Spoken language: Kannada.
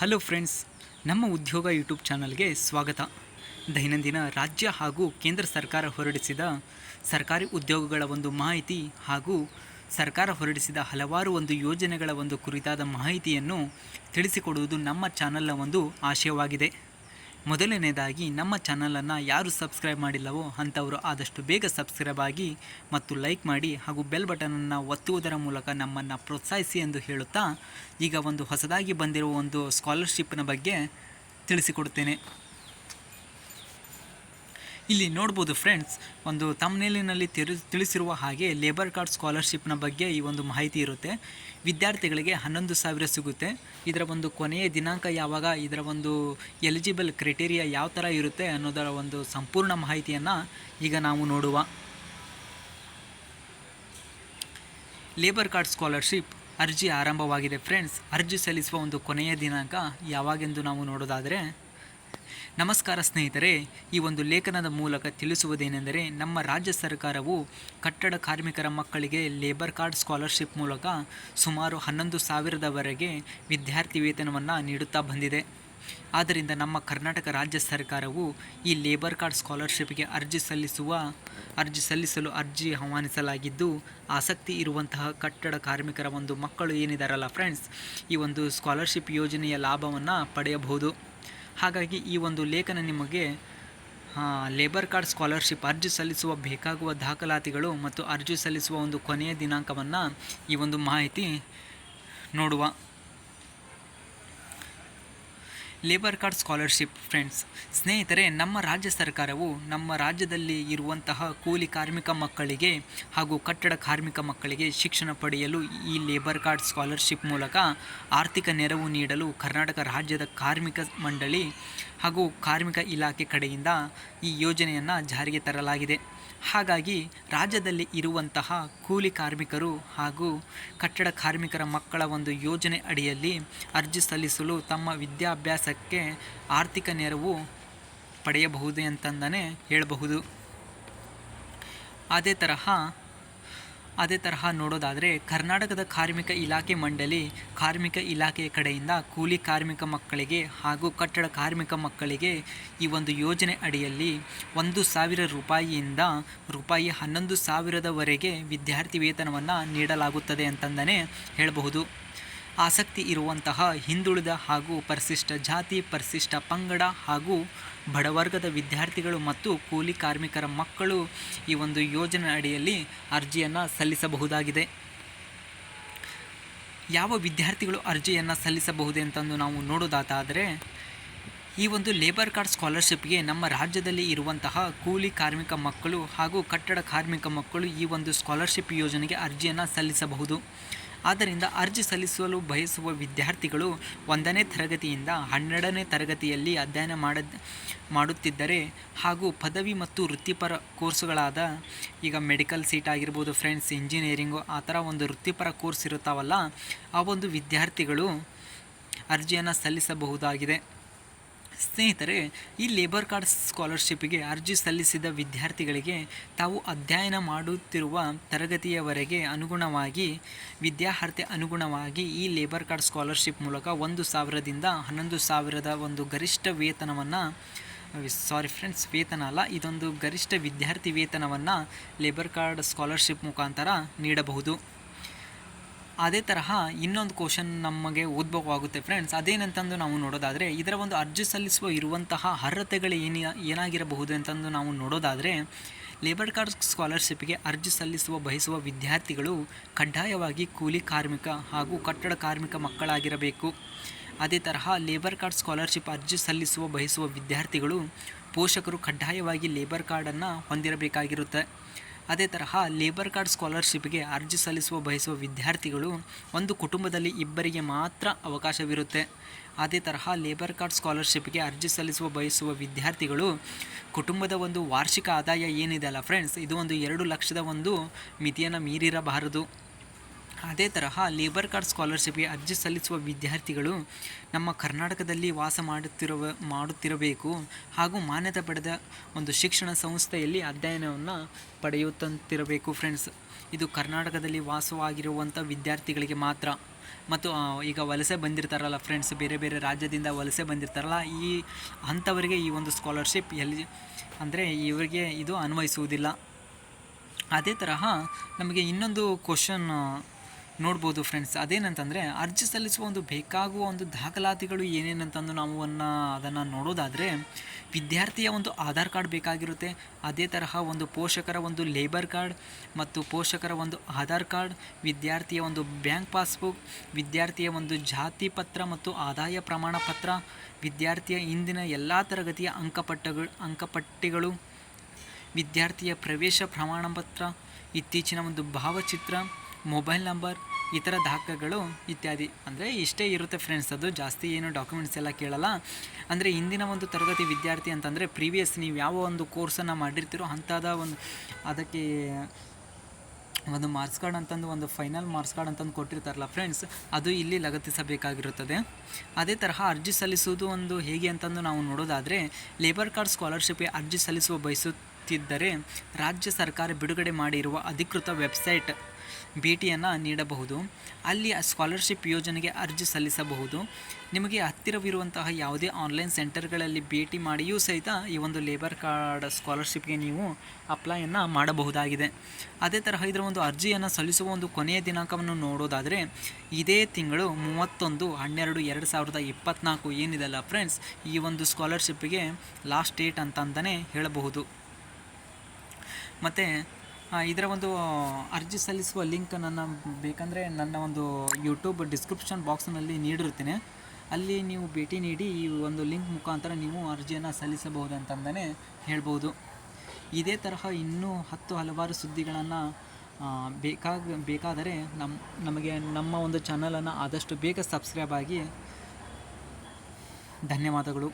ಹಲೋ ಫ್ರೆಂಡ್ಸ್, ನಮ್ಮ ಉದ್ಯೋಗ ಯೂಟ್ಯೂಬ್ ಚಾನಲ್ಗೆ ಸ್ವಾಗತ. ದೈನಂದಿನ ರಾಜ್ಯ ಹಾಗೂ ಕೇಂದ್ರ ಸರ್ಕಾರ ಹೊರಡಿಸಿದ ಸರ್ಕಾರಿ ಉದ್ಯೋಗಗಳ ಒಂದು ಮಾಹಿತಿ ಹಾಗೂ ಸರ್ಕಾರ ಹೊರಡಿಸಿದ ಹಲವಾರು ಒಂದು ಯೋಜನೆಗಳ ಒಂದು ಕುರಿತಾದ ಮಾಹಿತಿಯನ್ನು ತಿಳಿಸಿಕೊಡುವುದು ನಮ್ಮ ಚಾನಲ್ನ ಒಂದು ಆಶಯವಾಗಿದೆ. ಮೊದಲನೇದಾಗಿ ನಮ್ಮ ಚಾನಲನ್ನು ಯಾರು ಸಬ್ಸ್ಕ್ರೈಬ್ ಮಾಡಿಲ್ಲವೋ ಅಂಥವರು ಆದಷ್ಟು ಬೇಗ ಸಬ್ಸ್ಕ್ರೈಬ್ ಆಗಿ ಮತ್ತು ಲೈಕ್ ಮಾಡಿ ಹಾಗೂ ಬೆಲ್ ಬಟನನ್ನು ಒತ್ತುವುದರ ಮೂಲಕ ನಮ್ಮನ್ನು ಪ್ರೋತ್ಸಾಹಿಸಿ ಎಂದು ಹೇಳುತ್ತಾ, ಈಗ ಒಂದು ಹೊಸದಾಗಿ ಬಂದಿರುವ ಒಂದು ಸ್ಕಾಲರ್ಶಿಪ್ನ ಬಗ್ಗೆ ತಿಳಿಸಿಕೊಡುತ್ತೇನೆ. ಇಲ್ಲಿ ನೋಡ್ಬೋದು ಫ್ರೆಂಡ್ಸ್, ಒಂದು ತಮ್ನೇಲಿನಲ್ಲಿ ತಿಳಿಸಿರುವ ಹಾಗೆ ಲೇಬರ್ ಕಾರ್ಡ್ ಸ್ಕಾಲರ್ಶಿಪ್ನ ಬಗ್ಗೆ ಈ ಒಂದು ಮಾಹಿತಿ ಇರುತ್ತೆ. ವಿದ್ಯಾರ್ಥಿಗಳಿಗೆ 11,000 ಸಿಗುತ್ತೆ. ಇದರ ಒಂದು ಕೊನೆಯ ದಿನಾಂಕ ಯಾವಾಗ, ಇದರ ಒಂದು ಎಲಿಜಿಬಲ್ ಕ್ರೈಟೀರಿಯಾ ಯಾವ ಥರ ಇರುತ್ತೆ ಅನ್ನೋದರ ಒಂದು ಸಂಪೂರ್ಣ ಮಾಹಿತಿಯನ್ನು ಈಗ ನಾವು ನೋಡುವ. ಲೇಬರ್ ಕಾರ್ಡ್ ಸ್ಕಾಲರ್ಶಿಪ್ ಅರ್ಜಿ ಆರಂಭವಾಗಿದೆ ಫ್ರೆಂಡ್ಸ್. ಅರ್ಜಿ ಸಲ್ಲಿಸುವ ಒಂದು ಕೊನೆಯ ದಿನಾಂಕ ಯಾವಾಗೆಂದು ನಾವು ನೋಡೋದಾದರೆ, ನಮಸ್ಕಾರ ಸ್ನೇಹಿತರೆ, ಈ ಒಂದು ಲೇಖನದ ಮೂಲಕ ತಿಳಿಸುವುದೇನೆಂದರೆ, ನಮ್ಮ ರಾಜ್ಯ ಸರ್ಕಾರವು ಕಟ್ಟಡ ಕಾರ್ಮಿಕರ ಮಕ್ಕಳಿಗೆ ಲೇಬರ್ ಕಾರ್ಡ್ ಸ್ಕಾಲರ್ಶಿಪ್ ಮೂಲಕ ಸುಮಾರು 11,000ವರೆಗೆ ವಿದ್ಯಾರ್ಥಿ ವೇತನವನ್ನು ನೀಡುತ್ತಾ ಬಂದಿದೆ. ಆದ್ದರಿಂದ ನಮ್ಮ ಕರ್ನಾಟಕ ರಾಜ್ಯ ಸರ್ಕಾರವು ಈ ಲೇಬರ್ ಕಾರ್ಡ್ ಸ್ಕಾಲರ್ಶಿಪ್ಗೆ ಅರ್ಜಿ ಸಲ್ಲಿಸಲು ಅರ್ಜಿ ಆಹ್ವಾನಿಸಲಾಗಿದ್ದು, ಆಸಕ್ತಿ ಇರುವಂತಹ ಕಟ್ಟಡ ಕಾರ್ಮಿಕರ ಒಂದು ಮಕ್ಕಳು ಏನಿದಾರಲ್ಲ ಫ್ರೆಂಡ್ಸ್, ಈ ಒಂದು ಸ್ಕಾಲರ್ಶಿಪ್ ಯೋಜನೆಯ ಲಾಭವನ್ನು ಪಡೆಯಬಹುದು. ಹಾಗಾಗಿ ಈ ಒಂದು ಲೇಖನ ನಿಮಗೆ ಲೇಬರ್ ಕಾರ್ಡ್ ಸ್ಕಾಲರ್ಶಿಪ್ ಅರ್ಜಿ ಸಲ್ಲಿಸುವ ಬೇಕಾಗುವ ದಾಖಲಾತಿಗಳು ಮತ್ತು ಅರ್ಜಿ ಸಲ್ಲಿಸುವ ಒಂದು ಕೊನೆಯ ದಿನಾಂಕವನ್ನು ಈ ಒಂದು ಮಾಹಿತಿ ನೋಡುವ. ಲೇಬರ್ ಕಾರ್ಡ್ ಸ್ಕಾಲರ್ಶಿಪ್ ಫ್ರೆಂಡ್ಸ್, ಸ್ನೇಹಿತರೆ, ನಮ್ಮ ರಾಜ್ಯ ಸರ್ಕಾರವು ನಮ್ಮ ರಾಜ್ಯದಲ್ಲಿ ಇರುವಂತಹ ಕೂಲಿ ಕಾರ್ಮಿಕ ಮಕ್ಕಳಿಗೆ ಹಾಗೂ ಕಟ್ಟಡ ಕಾರ್ಮಿಕ ಮಕ್ಕಳಿಗೆ ಶಿಕ್ಷಣ ಪಡೆಯಲು ಈ ಲೇಬರ್ ಕಾರ್ಡ್ ಸ್ಕಾಲರ್ಶಿಪ್ ಮೂಲಕ ಆರ್ಥಿಕ ನೆರವು ನೀಡಲು ಕರ್ನಾಟಕ ರಾಜ್ಯದ ಕಾರ್ಮಿಕ ಮಂಡಳಿ ಹಾಗೂ ಕಾರ್ಮಿಕ ಇಲಾಖೆ ಕಡೆಯಿಂದ ಈ ಯೋಜನೆಯನ್ನು ಜಾರಿಗೆ ತರಲಾಗಿದೆ. ಹಾಗಾಗಿ ರಾಜ್ಯದಲ್ಲಿ ಇರುವಂತಹ ಕೂಲಿ ಕಾರ್ಮಿಕರು ಹಾಗೂ ಕಟ್ಟಡ ಕಾರ್ಮಿಕರ ಮಕ್ಕಳ ಒಂದು ಯೋಜನೆ ಅಡಿಯಲ್ಲಿ ಅರ್ಜಿ ಸಲ್ಲಿಸಲು ತಮ್ಮ ವಿದ್ಯಾಭ್ಯಾಸಕ್ಕೆ ಆರ್ಥಿಕ ನೆರವು ಪಡೆಯಬಹುದು ಅಂತಂದನೇ ಹೇಳಬಹುದು. ಅದೇ ತರಹ ನೋಡೋದಾದರೆ, ಕರ್ನಾಟಕದ ಕಾರ್ಮಿಕ ಇಲಾಖೆ ಮಂಡಳಿ ಕಾರ್ಮಿಕ ಇಲಾಖೆಯ ಕಡೆಯಿಂದ ಕೂಲಿ ಕಾರ್ಮಿಕ ಮಕ್ಕಳಿಗೆ ಹಾಗೂ ಕಟ್ಟಡ ಕಾರ್ಮಿಕ ಮಕ್ಕಳಿಗೆ ಈ ಒಂದು ಯೋಜನೆ ಅಡಿಯಲ್ಲಿ 1,000 ರೂಪಾಯಿಯಿಂದ ರೂಪಾಯಿ 11,000ವರೆಗೆ ವಿದ್ಯಾರ್ಥಿ ವೇತನವನ್ನು ನೀಡಲಾಗುತ್ತದೆ ಅಂತಂದನೇ ಹೇಳಬಹುದು. ಆಸಕ್ತಿ ಇರುವಂತಹ ಹಿಂದುಳಿದ ಹಾಗೂ ಪರಿಶಿಷ್ಟ ಜಾತಿ, ಪರಿಶಿಷ್ಟ ಪಂಗಡ ಹಾಗೂ ಬಡವರ್ಗದ ವಿದ್ಯಾರ್ಥಿಗಳು ಮತ್ತು ಕೂಲಿ ಕಾರ್ಮಿಕರ ಮಕ್ಕಳು ಈ ಒಂದು ಯೋಜನೆ ಅಡಿಯಲ್ಲಿ ಅರ್ಜಿಯನ್ನು ಸಲ್ಲಿಸಬಹುದಾಗಿದೆ. ಯಾವ ವಿದ್ಯಾರ್ಥಿಗಳು ಅರ್ಜಿಯನ್ನು ಸಲ್ಲಿಸಬಹುದೆಂತಂದು ನಾವು ನೋಡೋದಾದರೆ, ಈ ಒಂದು ಲೇಬರ್ ಕಾರ್ಡ್ ಸ್ಕಾಲರ್ಶಿಪ್ಗೆ ನಮ್ಮ ರಾಜ್ಯದಲ್ಲಿ ಇರುವಂತಹ ಕೂಲಿ ಕಾರ್ಮಿಕ ಮಕ್ಕಳು ಹಾಗೂ ಕಟ್ಟಡ ಕಾರ್ಮಿಕ ಮಕ್ಕಳು ಈ ಒಂದು ಸ್ಕಾಲರ್ಶಿಪ್ ಯೋಜನೆಗೆ ಅರ್ಜಿಯನ್ನು ಸಲ್ಲಿಸಬಹುದು. ಆದ್ದರಿಂದ ಅರ್ಜಿ ಸಲ್ಲಿಸಲು ಬಯಸುವ ವಿದ್ಯಾರ್ಥಿಗಳು 1ನೇ ತರಗತಿಯಿಂದ 12ನೇ ತರಗತಿಯಲ್ಲಿ ಅಧ್ಯಯನ ಮಾಡುತ್ತಿದ್ದರೆ ಹಾಗೂ ಪದವಿ ಮತ್ತು ವೃತ್ತಿಪರ ಕೋರ್ಸುಗಳಾದ, ಈಗ ಮೆಡಿಕಲ್ ಸೀಟ್ ಆಗಿರ್ಬೋದು ಫ್ರೆಂಡ್ಸ್, ಇಂಜಿನಿಯರಿಂಗು, ಆ ಥರ ಒಂದು ವೃತ್ತಿಪರ ಕೋರ್ಸ್ ಇರುತ್ತಾವಲ್ಲ, ಆ ಒಂದು ವಿದ್ಯಾರ್ಥಿಗಳು ಅರ್ಜಿಯನ್ನು ಸಲ್ಲಿಸಬಹುದಾಗಿದೆ. ಸ್ನೇಹಿತರೆ, ಈ ಲೇಬರ್ ಕಾರ್ಡ್ ಸ್ಕಾಲರ್ಶಿಪ್ಗೆ ಅರ್ಜಿ ಸಲ್ಲಿಸಿದ ವಿದ್ಯಾರ್ಥಿಗಳಿಗೆ ತಾವು ಅಧ್ಯಯನ ಮಾಡುತ್ತಿರುವ ತರಗತಿಯವರೆಗೆ ಅನುಗುಣವಾಗಿ ಈ ಲೇಬರ್ ಕಾರ್ಡ್ ಸ್ಕಾಲರ್ಶಿಪ್ ಮೂಲಕ 1,000ದಿಂದ 11,000 ಒಂದು ಗರಿಷ್ಠ ವೇತನವನ್ನು ಇದೊಂದು ಗರಿಷ್ಠ ವಿದ್ಯಾರ್ಥಿ ವೇತನವನ್ನು ಲೇಬರ್ ಕಾರ್ಡ್ ಸ್ಕಾಲರ್ಶಿಪ್ ಮುಖಾಂತರ ನೀಡಬಹುದು. ಅದೇ ತರಹ ಇನ್ನೊಂದು ಕ್ವಶನ್ ನಮಗೆ ಉದ್ಭವವಾಗುತ್ತೆ ಫ್ರೆಂಡ್ಸ್. ಅದೇನಂತಂದು ನಾವು ನೋಡೋದಾದರೆ, ಇದರ ಒಂದು ಅರ್ಜಿ ಸಲ್ಲಿಸುವ ಇರುವಂತಹ ಅರ್ಹತೆಗಳು ಏನಾಗಿರಬಹುದು ಅಂತಂದು ನಾವು ನೋಡೋದಾದರೆ, ಲೇಬರ್ ಕಾರ್ಡ್ ಸ್ಕಾಲರ್ಶಿಪ್ಗೆ ಅರ್ಜಿ ಸಲ್ಲಿಸುವ ಬಯಸುವ ವಿದ್ಯಾರ್ಥಿಗಳು ಕಡ್ಡಾಯವಾಗಿ ಕೂಲಿ ಕಾರ್ಮಿಕ ಹಾಗೂ ಕಟ್ಟಡ ಕಾರ್ಮಿಕ ಮಕ್ಕಳಾಗಿರಬೇಕು. ಅದೇ ತರಹ ಲೇಬರ್ ಕಾರ್ಡ್ ಸ್ಕಾಲರ್ಶಿಪ್ ಅರ್ಜಿ ಸಲ್ಲಿಸುವ ಬಯಸುವ ವಿದ್ಯಾರ್ಥಿಗಳು ಪೋಷಕರು ಕಡ್ಡಾಯವಾಗಿ ಲೇಬರ್ ಕಾರ್ಡನ್ನು ಹೊಂದಿರಬೇಕಾಗಿರುತ್ತೆ. ಅದೇ ತರಹ ಲೇಬರ್ ಕಾರ್ಡ್ ಸ್ಕಾಲರ್ಶಿಪ್ಗೆ ಅರ್ಜಿ ಸಲ್ಲಿಸುವ ಬಯಸುವ ವಿದ್ಯಾರ್ಥಿಗಳು ಒಂದು ಕುಟುಂಬದಲ್ಲಿ ಇಬ್ಬರಿಗೆ ಮಾತ್ರ ಅವಕಾಶವಿರುತ್ತೆ. ಅದೇ ತರಹ ಲೇಬರ್ ಕಾರ್ಡ್ ಸ್ಕಾಲರ್ಶಿಪ್ಗೆ ಅರ್ಜಿ ಸಲ್ಲಿಸುವ ಬಯಸುವ ವಿದ್ಯಾರ್ಥಿಗಳು ಕುಟುಂಬದ ಒಂದು ವಾರ್ಷಿಕ ಆದಾಯ ಏನಿದೆ ಅಲ್ಲ ಫ್ರೆಂಡ್ಸ್, ಇದು ಒಂದು 2 ಲಕ್ಷದ ಒಂದು ಮಿತಿಯನ್ನು ಮೀರಿರಬಾರದು. ಅದೇ ತರಹ ಲೇಬರ್ ಕಾರ್ಡ್ ಸ್ಕಾಲರ್ಶಿಪ್ಗೆ ಅರ್ಜಿ ಸಲ್ಲಿಸುವ ವಿದ್ಯಾರ್ಥಿಗಳು ನಮ್ಮ ಕರ್ನಾಟಕದಲ್ಲಿ ವಾಸ ಮಾಡುತ್ತಿರಬೇಕು ಹಾಗೂ ಮಾನ್ಯತೆ ಪಡೆದ ಒಂದು ಶಿಕ್ಷಣ ಸಂಸ್ಥೆಯಲ್ಲಿ ಅಧ್ಯಯನವನ್ನು ಪಡೆಯುತ್ತಂತಿರಬೇಕು ಫ್ರೆಂಡ್ಸ್. ಇದು ಕರ್ನಾಟಕದಲ್ಲಿ ವಾಸವಾಗಿರುವಂಥ ವಿದ್ಯಾರ್ಥಿಗಳಿಗೆ ಮಾತ್ರ. ಮತ್ತು ಈಗ ವಲಸೆ ಬಂದಿರ್ತಾರಲ್ಲ ಫ್ರೆಂಡ್ಸ್, ಬೇರೆ ಬೇರೆ ರಾಜ್ಯದಿಂದ ವಲಸೆ ಬಂದಿರ್ತಾರಲ್ಲ, ಅಂಥವರಿಗೆ ಈ ಒಂದು ಸ್ಕಾಲರ್ಶಿಪ್ ಅಂದರೆ ಇವರಿಗೆ ಇದು ಅನ್ವಯಿಸುವುದಿಲ್ಲ. ಅದೇ ತರಹ ನಮಗೆ ಇನ್ನೊಂದು ಕ್ವಶನ್ ನೋಡ್ಬೋದು ಫ್ರೆಂಡ್ಸ್. ಅದೇನಂತಂದರೆ ಅರ್ಜಿ ಸಲ್ಲಿಸುವ ಒಂದು ಬೇಕಾಗುವ ಒಂದು ದಾಖಲಾತಿಗಳು ಏನೇನಂತಂದು ನಾವು ಅದನ್ನು ನೋಡೋದಾದರೆ, ವಿದ್ಯಾರ್ಥಿಯ ಒಂದು ಆಧಾರ್ ಕಾರ್ಡ್ ಬೇಕಾಗಿರುತ್ತೆ. ಅದೇ ತರಹ ಒಂದು ಪೋಷಕರ ಒಂದು ಲೇಬರ್ ಕಾರ್ಡ್ ಮತ್ತು ಪೋಷಕರ ಒಂದು ಆಧಾರ್ ಕಾರ್ಡ್, ವಿದ್ಯಾರ್ಥಿಯ ಒಂದು ಬ್ಯಾಂಕ್ ಪಾಸ್ಬುಕ್, ವಿದ್ಯಾರ್ಥಿಯ ಒಂದು ಜಾತಿ ಪತ್ರ ಮತ್ತು ಆದಾಯ ಪ್ರಮಾಣ ಪತ್ರ, ವಿದ್ಯಾರ್ಥಿಯ ಇಂದಿನ ಎಲ್ಲ ತರಗತಿಯ ಅಂಕಪಟ್ಟಿಗಳು, ವಿದ್ಯಾರ್ಥಿಯ ಪ್ರವೇಶ ಪ್ರಮಾಣಪತ್ರ, ಇತ್ತೀಚಿನ ಒಂದು ಭಾವಚಿತ್ರ, ಮೊಬೈಲ್ ನಂಬರ್, ಇತರ ದಾಖಲೆಗಳು ಇತ್ಯಾದಿ. ಅಂದರೆ ಇಷ್ಟೇ ಇರುತ್ತೆ ಫ್ರೆಂಡ್ಸ್, ಅದು ಜಾಸ್ತಿ ಏನು ಡಾಕ್ಯುಮೆಂಟ್ಸ್ ಎಲ್ಲ ಕೇಳಲ್ಲ. ಅಂದರೆ ಇಂದಿನ ಒಂದು ತರಗತಿ ವಿದ್ಯಾರ್ಥಿ ಅಂತಂದರೆ ಪ್ರೀವಿಯಸ್ ನೀವು ಯಾವ ಒಂದು ಕೋರ್ಸನ್ನು ಮಾಡಿರ್ತೀರೋ ಅಂಥದ ಒಂದು ಅದಕ್ಕೆ ಒಂದು ಮಾರ್ಕ್ಸ್ ಕಾರ್ಡ್ ಅಂತಂದು, ಒಂದು ಫೈನಲ್ ಮಾರ್ಕ್ಸ್ ಕಾರ್ಡ್ ಅಂತಂದು ಕೊಟ್ಟಿರ್ತಾರಲ್ಲ ಫ್ರೆಂಡ್ಸ್, ಅದು ಇಲ್ಲಿ ಲಗತ್ತಿಸಬೇಕಾಗಿರುತ್ತದೆ. ಅದೇ ತರಹ ಅರ್ಜಿ ಸಲ್ಲಿಸುವುದು ಒಂದು ಹೇಗೆ ಅಂತಂದು ನಾವು ನೋಡೋದಾದರೆ, ಲೇಬರ್ ಕಾರ್ಡ್ ಸ್ಕಾಲರ್ಶಿಪ್ಗೆ ಅರ್ಜಿ ಸಲ್ಲಿಸುವ ಬಯಸುತ್ತಿದ್ದರೆ ರಾಜ್ಯ ಸರ್ಕಾರ ಬಿಡುಗಡೆ ಮಾಡಿರುವ ಅಧಿಕೃತ ವೆಬ್ಸೈಟ್ ಭೇಟಿಯನ್ನು ನೀಡಬಹುದು. ಅಲ್ಲಿ ಸ್ಕಾಲರ್ಶಿಪ್ ಯೋಜನೆಗೆ ಅರ್ಜಿ ಸಲ್ಲಿಸಬಹುದು. ನಿಮಗೆ ಹತ್ತಿರವಿರುವಂತಹ ಯಾವುದೇ ಆನ್ಲೈನ್ ಸೆಂಟರ್ಗಳಲ್ಲಿ ಭೇಟಿ ಮಾಡಿಯೂ ಸಹಿತ ಈ ಒಂದು ಲೇಬರ್ ಕಾರ್ಡ್ ಸ್ಕಾಲರ್ಶಿಪ್ಗೆ ನೀವು ಅಪ್ಲೈಯನ್ನು ಮಾಡಬಹುದಾಗಿದೆ. ಅದೇ ತರಹ ಇದರ ಒಂದು ಅರ್ಜಿಯನ್ನು ಸಲ್ಲಿಸುವ ಒಂದು ಕೊನೆಯ ದಿನಾಂಕವನ್ನು ನೋಡೋದಾದರೆ, ಇದೇ ತಿಂಗಳು 31/12/2024 ಏನಿದೆಲ್ಲ ಫ್ರೆಂಡ್ಸ್, ಈ ಒಂದು ಸ್ಕಾಲರ್ಶಿಪ್ಪಿಗೆ ಲಾಸ್ಟ್ ಡೇಟ್ ಅಂತಂದನೇ ಹೇಳಬಹುದು. ಮತ್ತು ಇದರ ಒಂದು ಅರ್ಜಿ ಸಲ್ಲಿಸುವ ಲಿಂಕ್ ಬೇಕಂದರೆ ನನ್ನ ಒಂದು ಯೂಟ್ಯೂಬ್ ಡಿಸ್ಕ್ರಿಪ್ಷನ್ ಬಾಕ್ಸ್ನಲ್ಲಿ ನೀಡಿರ್ತೀನಿ. ಅಲ್ಲಿ ನೀವು ಭೇಟಿ ನೀಡಿ ಈ ಒಂದು ಲಿಂಕ್ ಮುಖಾಂತರ ನೀವು ಅರ್ಜಿಯನ್ನು ಸಲ್ಲಿಸಬಹುದು ಅಂತಂದನೇ ಹೇಳ್ಬೋದು. ಇದೇ ತರಹ ಇನ್ನೂ ಹಲವಾರು ಸುದ್ದಿಗಳನ್ನು ಬೇಕಾದರೆ ನಮಗೆ ನಮ್ಮ ಒಂದು ಚಾನಲನ್ನು ಆದಷ್ಟು ಬೇಗ ಸಬ್ಸ್ಕ್ರೈಬ್ ಆಗಿ. ಧನ್ಯವಾದಗಳು.